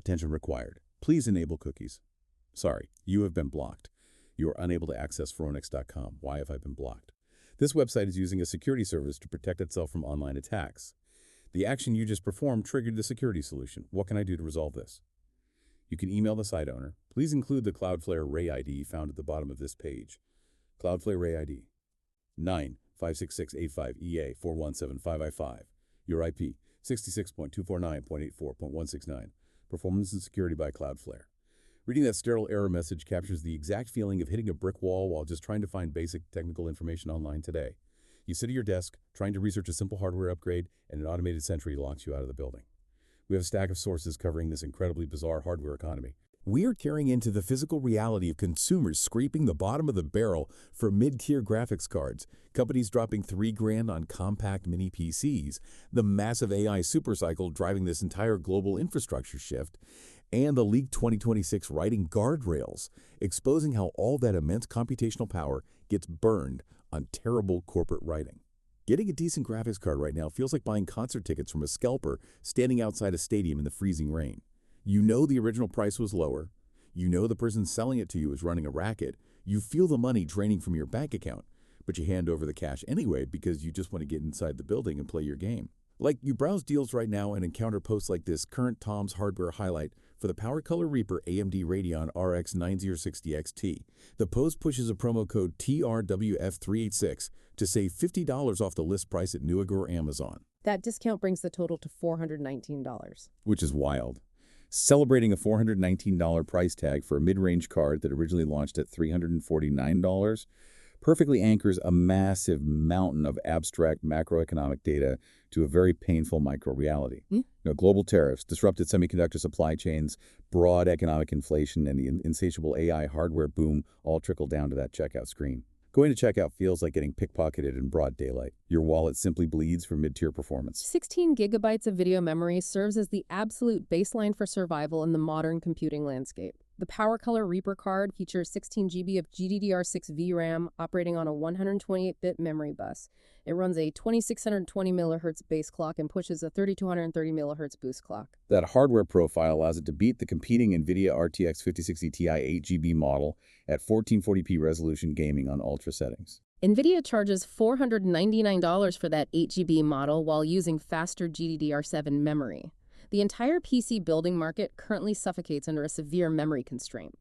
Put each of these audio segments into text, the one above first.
Attention required. Please enable cookies. Sorry, you have been blocked. You are unable to access Phoronix.com. Why have I been blocked? This website is using a security service to protect itself from online attacks. The action you just performed triggered the security solution. What can I do to resolve this? You can email the site owner. Please include the Cloudflare Ray ID found at the bottom of this page. Cloudflare Ray ID 9566858EA4175I5. Your IP 66.249.84.169. Performance and security by Cloudflare. Reading that sterile error message captures the exact feeling of hitting a brick wall while just trying to find basic technical information online today. You sit at your desk, trying to research a simple hardware upgrade, and an automated sentry locks you out of the building. We have a stack of sources covering this incredibly bizarre hardware economy. We are tearing into the physical reality of consumers scraping the bottom of the barrel for mid-tier graphics cards, companies dropping $3,000 on compact mini-PCs, the massive AI supercycle driving this entire global infrastructure shift, and the leaked 2026 writing guardrails, exposing how all that immense computational power gets burned on terrible corporate writing. Getting a decent graphics card right now feels like buying concert tickets from a scalper standing outside a stadium in the freezing rain. You know the original price was lower. You know the person selling it to you is running a racket. You feel the money draining from your bank account, but you hand over the cash anyway because you just want to get inside the building and play your game. Like, you browse deals right now and encounter posts like this current Tom's hardware highlight for the Power Color Reaper AMD Radeon RX 9060 XT. The post pushes a promo code TRWF386 to save $50 off the list price at Newegg or Amazon. That discount brings the total to $419. Which is wild. Celebrating a $419 price tag for a mid-range card that originally launched at $349 perfectly anchors a massive mountain of abstract macroeconomic data to a very painful micro-reality. Global tariffs, disrupted semiconductor supply chains, broad economic inflation, and the insatiable AI hardware boom all trickle down to that checkout screen. Going to checkout feels like getting pickpocketed in broad daylight. Your wallet simply bleeds for mid-tier performance. 16 gigabytes of video memory serves as the absolute baseline for survival in the modern computing landscape. The Power Color Reaper card features 16 GB of GDDR6 VRAM operating on a 128-bit memory bus. It runs a 2620 MHz base clock and pushes a 3230 MHz boost clock. That hardware profile allows it to beat the competing NVIDIA RTX 5060 Ti 8GB model at 1440p resolution gaming on ultra settings. NVIDIA charges $499 for that 8GB model while using faster GDDR7 memory. The entire PC building market currently suffocates under a severe memory constraint.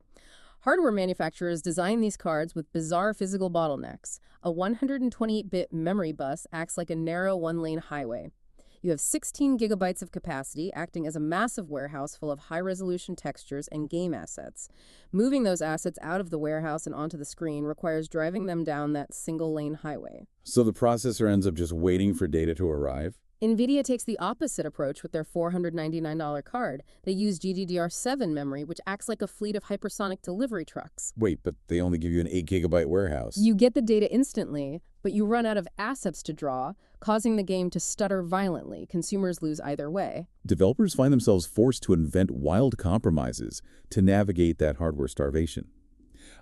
Hardware manufacturers design these cards with bizarre physical bottlenecks. A 128-bit memory bus acts like a narrow one-lane highway. You have 16 gigabytes of capacity, acting as a massive warehouse full of high-resolution textures and game assets. Moving those assets out of the warehouse and onto the screen requires driving them down that single-lane highway. So the processor ends up just waiting for data to arrive? NVIDIA takes the opposite approach with their $499 card. They use GDDR7 memory, which acts like a fleet of hypersonic delivery trucks. Wait, but they only give you an 8-gigabyte warehouse. You get the data instantly, but you run out of assets to draw, causing the game to stutter violently. Consumers lose either way. Developers find themselves forced to invent wild compromises to navigate that hardware starvation.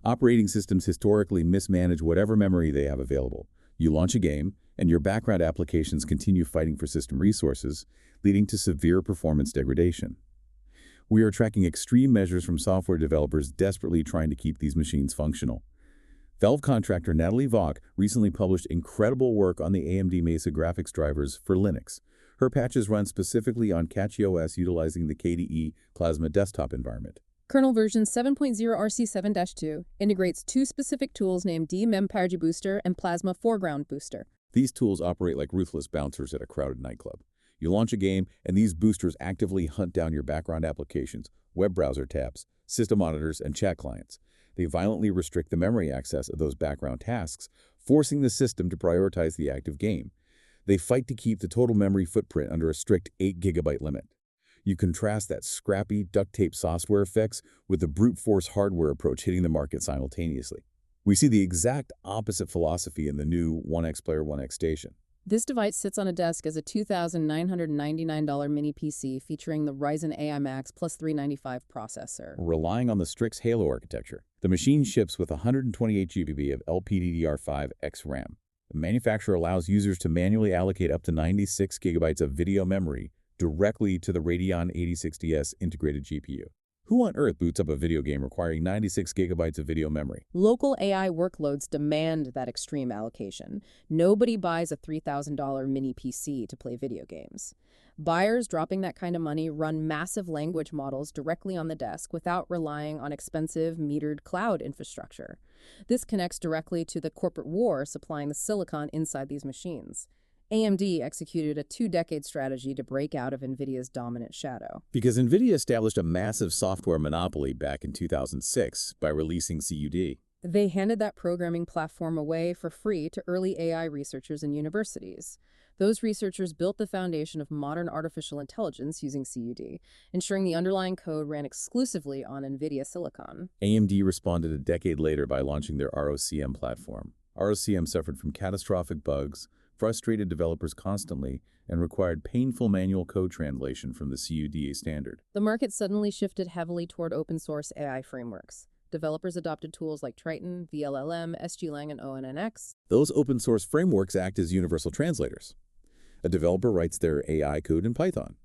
Operating systems historically mismanage whatever memory they have available. You launch a game, and your background applications continue fighting for system resources, leading to severe performance degradation. We are tracking extreme measures from software developers desperately trying to keep these machines functional. Valve contractor Natalie Vaughn recently published incredible work on the AMD Mesa graphics drivers for Linux. Her patches run specifically on CatchyOS utilizing the KDE Plasma desktop environment. Kernel version 7.0 RC7-2 integrates two specific tools named DMemPargy Booster and Plasma Foreground Booster. These tools operate like ruthless bouncers at a crowded nightclub. You launch a game, and these boosters actively hunt down your background applications, web browser tabs, system monitors, and chat clients. They violently restrict the memory access of those background tasks, forcing the system to prioritize the active game. They fight to keep the total memory footprint under a strict 8-gigabyte limit. You contrast that scrappy, duct-tape software effects with the brute force hardware approach hitting the market simultaneously. We see the exact opposite philosophy in the new 1X Player 1X Station. This device sits on a desk as a $2,999 mini-PC featuring the Ryzen AI Max plus 395 processor. Relying on the Strix Halo architecture, the machine ships with 128 GB of LPDDR5X RAM. The manufacturer allows users to manually allocate up to 96 gigabytes of video memory directly to the Radeon 8060S integrated GPU. Who on earth boots up a video game requiring 96 gigabytes of video memory? Local AI workloads demand that extreme allocation. Nobody buys a $3,000 mini-PC to play video games. Buyers dropping that kind of money run massive language models directly on the desk without relying on expensive, metered cloud infrastructure. This connects directly to the corporate war supplying the silicon inside these machines. AMD executed a 2-decade strategy to break out of NVIDIA's dominant shadow. Because NVIDIA established a massive software monopoly back in 2006 by releasing CUD. They handed that programming platform away for free to early AI researchers and universities. Those researchers built the foundation of modern artificial intelligence using CUD, ensuring the underlying code ran exclusively on NVIDIA silicon. AMD responded a decade later by launching their ROCm platform. ROCm suffered from catastrophic bugs, frustrated developers constantly, and required painful manual code translation from the CUDA standard. The market suddenly shifted heavily toward open-source AI frameworks. Developers adopted tools like Triton, VLLM, SGLang, and ONNX. Those open-source frameworks act as universal translators. A developer writes their AI code in Python.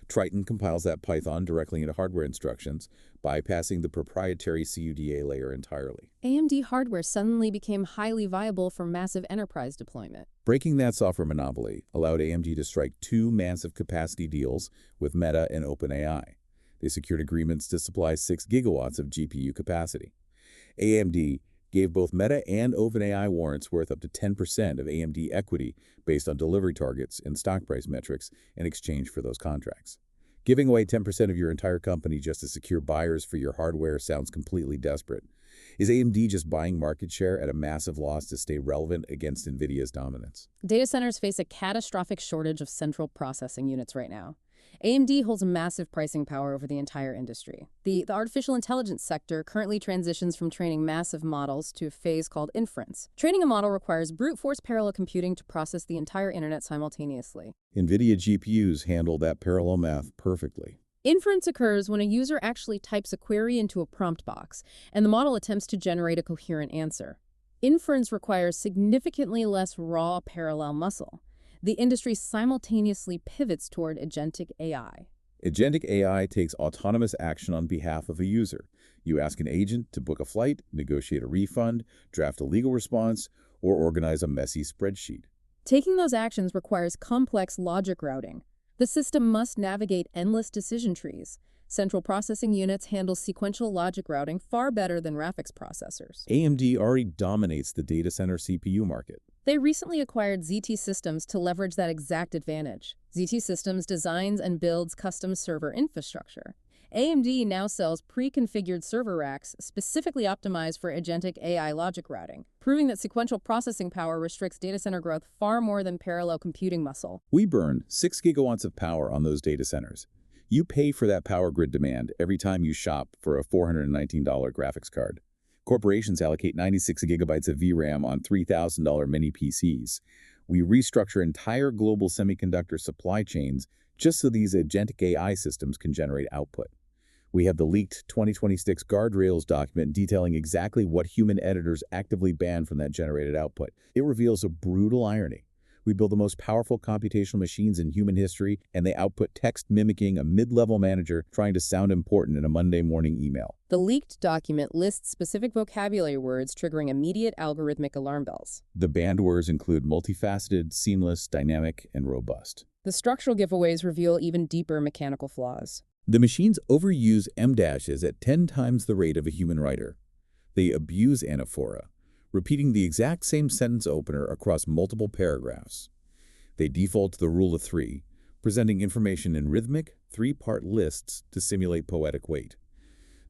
Triton compiles that Python directly into hardware instructions, bypassing the proprietary CUDA layer entirely. AMD hardware suddenly became highly viable for massive enterprise deployment. Breaking that software monopoly allowed AMD to strike 2 massive capacity deals with Meta and OpenAI. They secured agreements to supply 6 gigawatts of GPU capacity. AMD gave both Meta and OpenAI warrants worth up to 10% of AMD equity based on delivery targets and stock price metrics in exchange for those contracts. Giving away 10% of your entire company just to secure buyers for your hardware sounds completely desperate. Is AMD just buying market share at a massive loss to stay relevant against NVIDIA's dominance? Data centers face a catastrophic shortage of central processing units right now. AMD holds massive pricing power over the entire industry. The artificial intelligence sector currently transitions from training massive models to a phase called inference. Training a model requires brute force parallel computing to process the entire internet simultaneously. NVIDIA GPUs handle that parallel math perfectly. Inference occurs when a user actually types a query into a prompt box, and the model attempts to generate a coherent answer. Inference requires significantly less raw parallel muscle. The industry simultaneously pivots toward agentic AI. Agentic AI takes autonomous action on behalf of a user. You ask an agent to book a flight, negotiate a refund, draft a legal response, or organize a messy spreadsheet. Taking those actions requires complex logic routing. The system must navigate endless decision trees. Central processing units handle sequential logic routing far better than graphics processors. AMD already dominates the data center CPU market. They recently acquired ZT Systems to leverage that exact advantage. ZT Systems designs and builds custom server infrastructure. AMD now sells pre-configured server racks specifically optimized for agentic AI logic routing, proving that sequential processing power restricts data center growth far more than parallel computing muscle. We burn 6 gigawatts of power on those data centers. You pay for that power grid demand every time you shop for a $419 graphics card. Corporations allocate 96 gigabytes of VRAM on $3,000 mini-PCs. We restructure entire global semiconductor supply chains just so these agentic AI systems can generate output. We have the leaked 2026 guardrails document detailing exactly what human editors actively ban from that generated output. It reveals a brutal irony. We build the most powerful computational machines in human history, and they output text mimicking a mid-level manager trying to sound important in a Monday morning email. The leaked document lists specific vocabulary words triggering immediate algorithmic alarm bells. The banned words include multifaceted, seamless, dynamic, and robust. The structural giveaways reveal even deeper mechanical flaws. The machines overuse M-dashes at 10 times the rate of a human writer. They abuse anaphora, repeating the exact same sentence opener across multiple paragraphs. They default to the rule of 3, presenting information in rhythmic, 3-part lists to simulate poetic weight.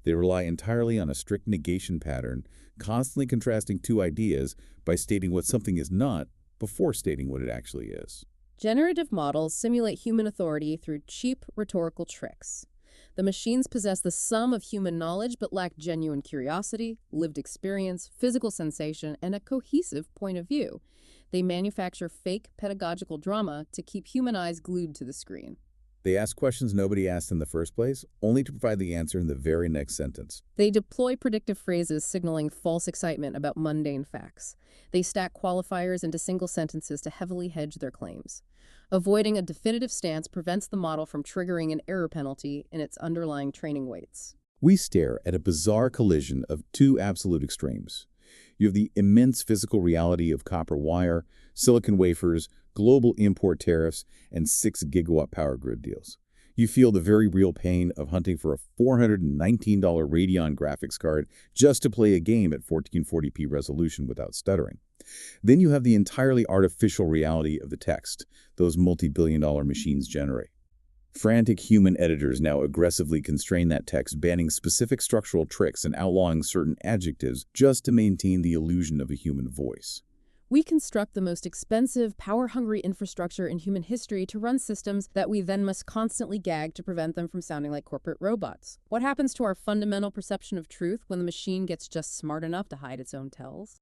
They rely entirely on a strict negation pattern, constantly contrasting 2 ideas by stating what something is not before stating what it actually is. Generative models simulate human authority through cheap rhetorical tricks. The machines possess the sum of human knowledge but lack genuine curiosity, lived experience, physical sensation, and a cohesive point of view. They manufacture fake pedagogical drama to keep human eyes glued to the screen. They ask questions nobody asked in the first place, only to provide the answer in the very next sentence. They deploy predictive phrases signaling false excitement about mundane facts. They stack qualifiers into single sentences to heavily hedge their claims. Avoiding a definitive stance prevents the model from triggering an error penalty in its underlying training weights. We stare at a bizarre collision of two absolute extremes. You have the immense physical reality of copper wire, silicon wafers, global import tariffs, and 6-gigawatt power grid deals. You feel the very real pain of hunting for a $419 Radeon graphics card just to play a game at 1440p resolution without stuttering. Then you have the entirely artificial reality of the text those multi-billion-dollar machines generate. Frantic human editors now aggressively constrain that text, banning specific structural tricks and outlawing certain adjectives just to maintain the illusion of a human voice. We construct the most expensive, power-hungry infrastructure in human history to run systems that we then must constantly gag to prevent them from sounding like corporate robots. What happens to our fundamental perception of truth when the machine gets just smart enough to hide its own tells?